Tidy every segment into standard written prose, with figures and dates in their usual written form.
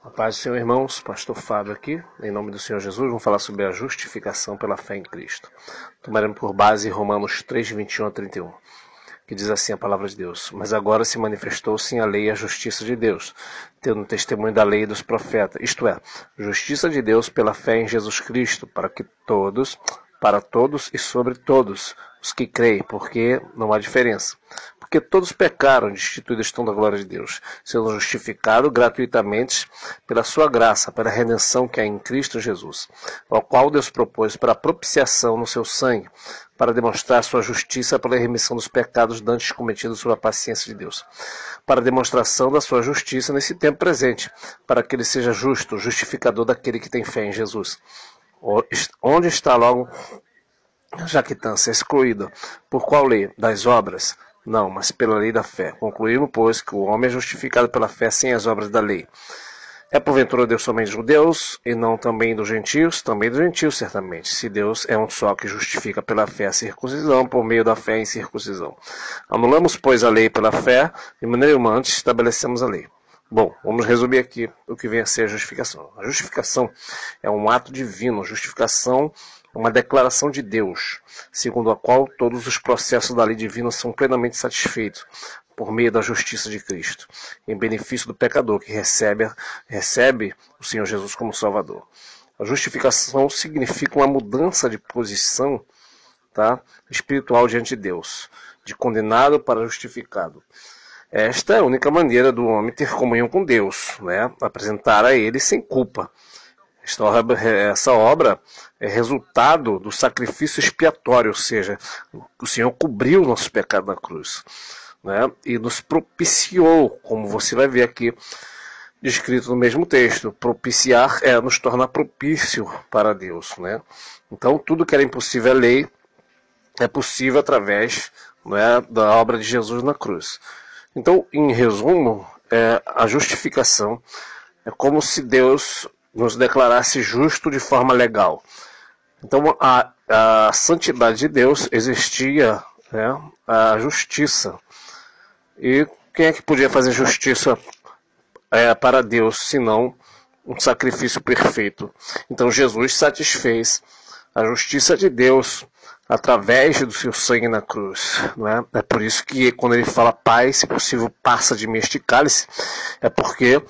A paz do Senhor, irmãos, pastor Fábio aqui, em nome do Senhor Jesus, vamos falar sobre a justificação pela fé em Cristo. Tomaremos por base Romanos 3, 21 a 31, que diz assim a palavra de Deus: Mas agora se manifestou sim a lei e a justiça de Deus, tendo testemunho da lei e dos profetas, isto é, justiça de Deus pela fé em Jesus Cristo, para todos e sobre todos os que creem, porque não há diferença. Porque todos pecaram, destituídos estão da glória de Deus, sendo justificados gratuitamente pela sua graça, pela redenção que há em Cristo Jesus, ao qual Deus propôs para propiciação no seu sangue, para demonstrar sua justiça pela remissão dos pecados dantes cometidos sob a paciência de Deus, para demonstração da sua justiça nesse tempo presente, para que ele seja justo, justificador daquele que tem fé em Jesus. Onde está logo a jactância excluída? Por qual lei? Das obras? Não, mas pela lei da fé. Concluímos, pois, que o homem é justificado pela fé sem as obras da lei. É porventura Deus somente dos judeus, e não também dos gentios? Também dos gentios, certamente. Se Deus é um só que justifica pela fé a circuncisão, por meio da fé em circuncisão. Anulamos, pois, a lei pela fé, de maneira humana estabelecemos a lei. Bom, vamos resumir aqui o que vem a ser a justificação. A justificação é um ato divino. A justificação é uma declaração de Deus, segundo a qual todos os processos da lei divina são plenamente satisfeitos por meio da justiça de Cristo, em benefício do pecador que recebe o Senhor Jesus como Salvador. A justificação significa uma mudança de posição, espiritual diante de Deus, de condenado para justificado. Esta é a única maneira do homem ter comunhão com Deus, apresentar a Ele sem culpa. Essa obra é resultado do sacrifício expiatório, ou seja, o Senhor cobriu o nosso pecado na cruz, e nos propiciou, como você vai ver aqui descrito no mesmo texto. Propiciar é nos tornar propício para Deus. Então, tudo que era impossível à lei é possível através da obra de Jesus na cruz. Então, em resumo, a justificação é como se Deus nos declarasse justo de forma legal. Então, a santidade de Deus existia, a justiça. E quem é que podia fazer justiça para Deus, senão um sacrifício perfeito? Então, Jesus satisfez a justiça de Deus através do seu sangue na cruz. É por isso que quando ele fala: Pai, se possível, passa de mim este cálice, é porque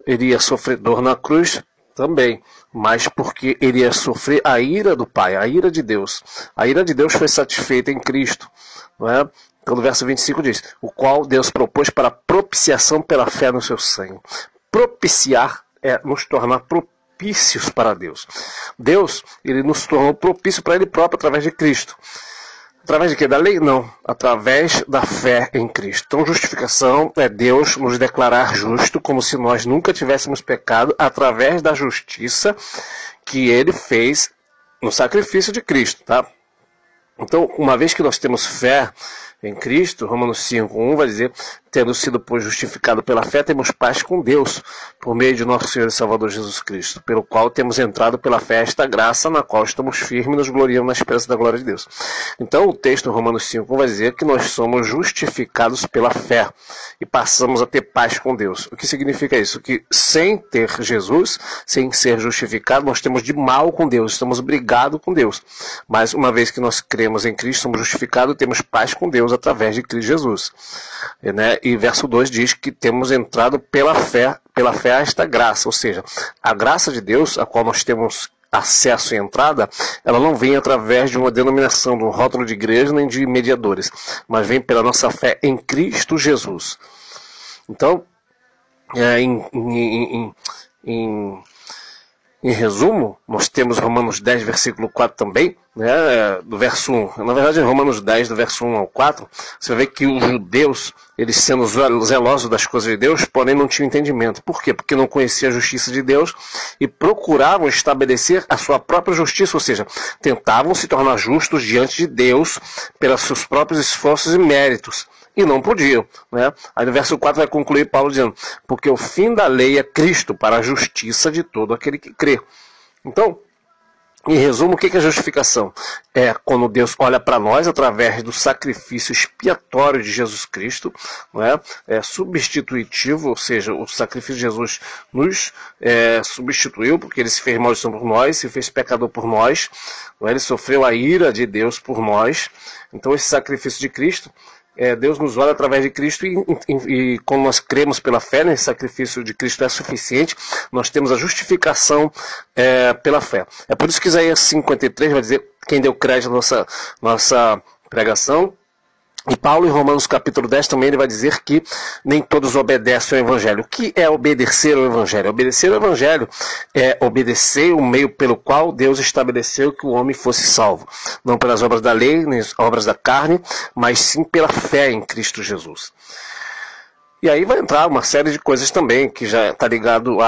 ele ia sofrer dor na cruz também, mas porque ele ia sofrer a ira do Pai, a ira de Deus. A ira de Deus foi satisfeita em Cristo. Então, no verso 25 diz: o qual Deus propôs para propiciação pela fé no seu sangue. Propiciar é nos tornar propícios para Deus. Deus, ele nos tornou propício para ele próprio através de Cristo. Através de quê? Da lei? Não. Através da fé em Cristo. Então, justificação é Deus nos declarar justo, como se nós nunca tivéssemos pecado, através da justiça que ele fez no sacrifício de Cristo. Então, uma vez que nós temos fé em Cristo, Romanos 5:1 vai dizer: tendo sido, pois, justificado pela fé, temos paz com Deus, por meio de nosso Senhor e Salvador Jesus Cristo, pelo qual temos entrado pela fé esta graça, na qual estamos firmes e nos gloriamos na esperança da glória de Deus. Então, o texto Romanos 5:1 vai dizer que nós somos justificados pela fé e passamos a ter paz com Deus. O que significa isso? Que sem ter Jesus, sem ser justificado, nós temos de mal com Deus, estamos brigados com Deus. Mas uma vez que nós cremos em Cristo, somos justificados, temos paz com Deus através de Cristo Jesus. E verso 2 diz que temos entrado pela fé a esta graça, ou seja, a graça de Deus, a qual nós temos acesso e entrada, ela não vem através de uma denominação, de um rótulo de igreja, nem de mediadores, mas vem pela nossa fé em Cristo Jesus. Então, em resumo, nós temos Romanos 10, versículo 4 também, do verso 1. Na verdade, em Romanos 10, do verso 1 ao 4, você vê que os judeus, eles sendo zelosos das coisas de Deus, porém não tinham entendimento. Por quê? Porque não conheciam a justiça de Deus e procuravam estabelecer a sua própria justiça, ou seja, tentavam se tornar justos diante de Deus pelos seus próprios esforços e méritos. E não podiam. Aí no verso 4 vai concluir Paulo dizendo: porque o fim da lei é Cristo para a justiça de todo aquele que crê. Então, Em resumo, o que é justificação? É quando Deus olha para nós através do sacrifício expiatório de Jesus Cristo, não é? É substitutivo, ou seja, o sacrifício de Jesus nos substituiu, porque ele se fez maldição por nós, se fez pecador por nós, não é? Ele sofreu a ira de Deus por nós. Então esse sacrifício de Cristo, Deus nos olha através de Cristo e quando nós cremos pela fé, né, esse sacrifício de Cristo é suficiente, nós temos a justificação pela fé. É por isso que Isaías 53 vai dizer, quem deu crédito à nossa pregação, e Paulo, em Romanos capítulo 10, também ele vai dizer que nem todos obedecem ao Evangelho. O que é obedecer ao Evangelho? Obedecer ao Evangelho é obedecer o meio pelo qual Deus estabeleceu que o homem fosse salvo. Não pelas obras da lei, nem as obras da carne, mas sim pela fé em Cristo Jesus. E aí vai entrar uma série de coisas também, que já está ligado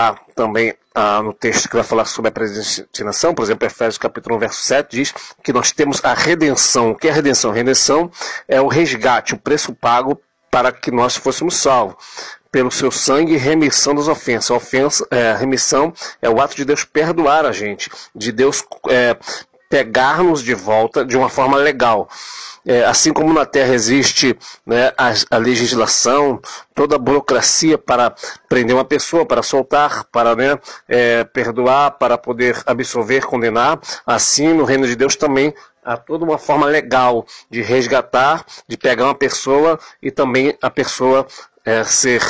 no texto que vai falar sobre a predestinação. Por exemplo, Efésios capítulo 1, verso 7 diz que nós temos a redenção. O que é a redenção? Redenção é o resgate, o preço pago para que nós fôssemos salvos. Pelo seu sangue, remissão das ofensas. Remissão é o ato de Deus perdoar a gente, de Deus pegar-nos de volta de uma forma legal. Assim como na Terra existe, né, a legislação, toda a burocracia para prender uma pessoa, para soltar, para, né, perdoar, para poder absolver, condenar, assim no reino de Deus também há toda uma forma legal de resgatar, de pegar uma pessoa e também a pessoa ser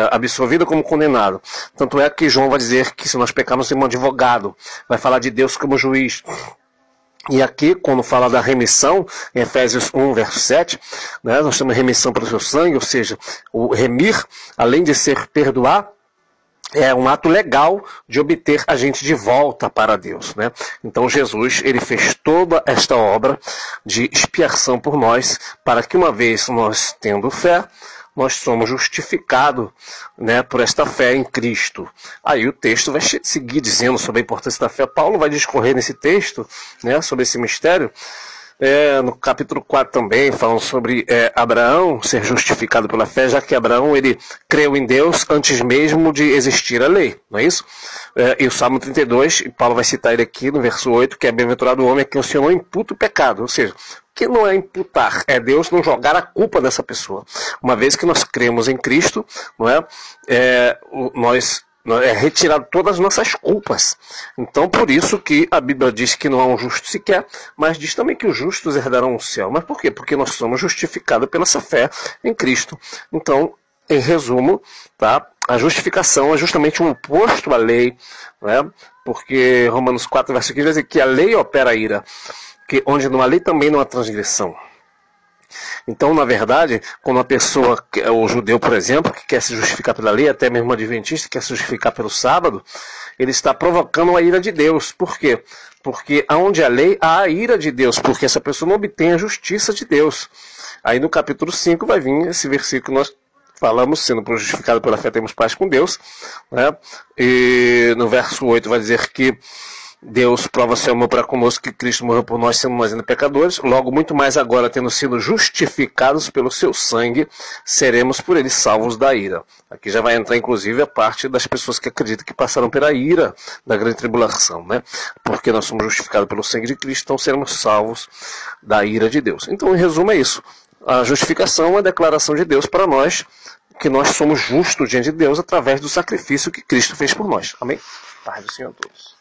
absolvida como condenado. Tanto é que João vai dizer que se nós pecarmos, temos um advogado, vai falar de Deus como juiz. E aqui, quando fala da remissão, em Efésios 1, verso 7, né, nós temos remissão pelo seu sangue, ou seja, o remir, além de ser perdoar, é um ato legal de obter a gente de volta para Deus, né? Então Jesus, ele fez toda esta obra de expiação por nós, para que uma vez nós tendo fé, nós somos justificados, né, por esta fé em Cristo. Aí o texto vai seguir dizendo sobre a importância da fé. Paulo vai discorrer nesse texto, né, sobre esse mistério. No capítulo 4 também, falando sobre Abraão ser justificado pela fé, já que Abraão ele creu em Deus antes mesmo de existir a lei, não é isso? E o Salmo 32, e Paulo vai citar ele aqui no verso 8, que é bem-aventurado o homem a quem o Senhor não imputa o pecado, ou seja, que não é imputar, é Deus não jogar a culpa dessa pessoa. Uma vez que nós cremos em Cristo, não é retirado todas as nossas culpas. Então, por isso que a Bíblia diz que não há um justo sequer, mas diz também que os justos herdarão o céu. Mas por quê? Porque nós somos justificados pela essa fé em Cristo. Então, em resumo, tá? A justificação é justamente um oposto à lei, né? Porque Romanos 4, verso 15 vai dizer que a lei opera a ira, que onde não há lei também não há transgressão. Então, na verdade, quando uma pessoa, o judeu, por exemplo, que quer se justificar pela lei, até mesmo o adventista que quer se justificar pelo sábado, ele está provocando a ira de Deus. Por quê? Porque onde há lei, há a ira de Deus, porque essa pessoa não obtém a justiça de Deus. Aí no capítulo 5 vai vir esse versículo que nós falamos, sendo justificado pela fé, temos paz com Deus, né? E no verso 8 vai dizer que Deus prova seu amor para conosco, que Cristo morreu por nós, sendo nós ainda pecadores. Logo, muito mais agora, tendo sido justificados pelo seu sangue, seremos por ele salvos da ira. Aqui já vai entrar, inclusive, a parte das pessoas que acreditam que passaram pela ira da grande tribulação, né? Porque nós somos justificados pelo sangue de Cristo, então seremos salvos da ira de Deus. Então, em resumo, é isso. A justificação é a declaração de Deus para nós, que nós somos justos diante de Deus através do sacrifício que Cristo fez por nós. Amém? Paz do Senhor a todos.